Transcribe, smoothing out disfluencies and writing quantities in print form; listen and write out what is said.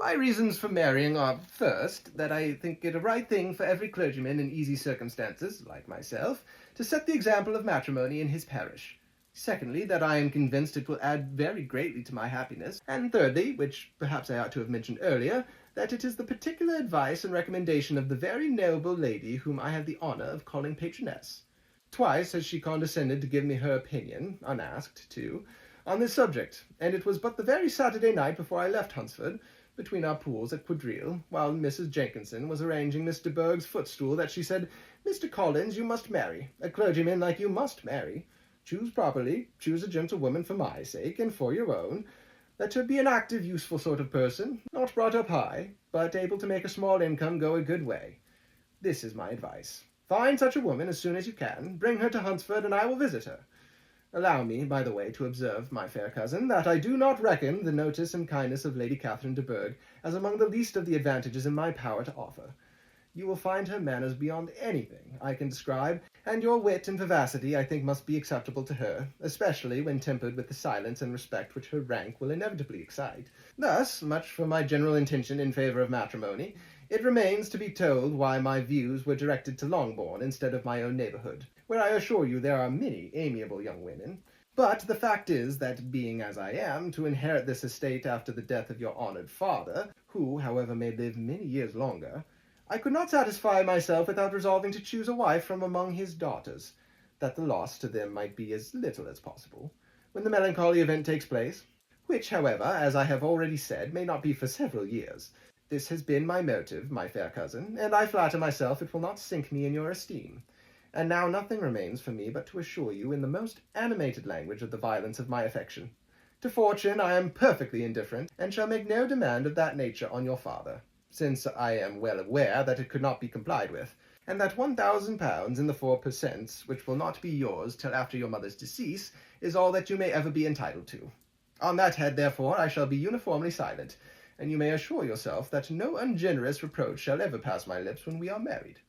My reasons for marrying are, first, that I think it a right thing for every clergyman in easy circumstances, like myself, to set the example of matrimony in his parish. Secondly, that I am convinced it will add very greatly to my happiness. And thirdly, which perhaps I ought to have mentioned earlier, that it is the particular advice and recommendation of the very noble lady whom I have the honour of calling patroness. Twice has she condescended to give me her opinion, unasked, too, on this subject, and it was but the very Saturday night before I left Hunsford, between our pools at Quadrille, while Mrs. Jenkinson was arranging Miss de Bourgh's footstool, that she said, "Mr. Collins, you must marry. A clergyman like you must marry. Choose properly, choose a gentlewoman for my sake, and for your own. Let her be an active, useful sort of person, not brought up high, but able to make a small income go a good way. This is my advice. Find such a woman as soon as you can, bring her to Hunsford, and I will visit her. Allow me, by the way, to observe, my fair cousin, that I do not reckon the notice and kindness of Lady Catherine de Bourgh as among the least of the advantages in my power to offer. You will find her manners beyond anything I can describe, and your wit and vivacity I think must be acceptable to her, especially when tempered with the silence and respect which her rank will inevitably excite. Thus, much for my general intention in favour of matrimony, it remains to be told why my views were directed to Longbourn instead of my own neighbourhood, where I assure you there are many amiable young women. But the fact is that, being as I am, to inherit this estate after the death of your honoured father, who, however, may live many years longer, I could not satisfy myself without resolving to choose a wife from among his daughters, that the loss to them might be as little as possible, when the melancholy event takes place, which, however, as I have already said, may not be for several years. This has been my motive, my fair cousin, and I flatter myself it will not sink me in your esteem. And now nothing remains for me but to assure you in the most animated language of the violence of my affection. To fortune I am perfectly indifferent, and shall make no demand of that nature on your father, since I am well aware that it could not be complied with, and that £1,000 in the 4%, which will not be yours till after your mother's decease, is all that you may ever be entitled to. On that head, therefore, I shall be uniformly silent, and you may assure yourself that no ungenerous reproach shall ever pass my lips when we are married.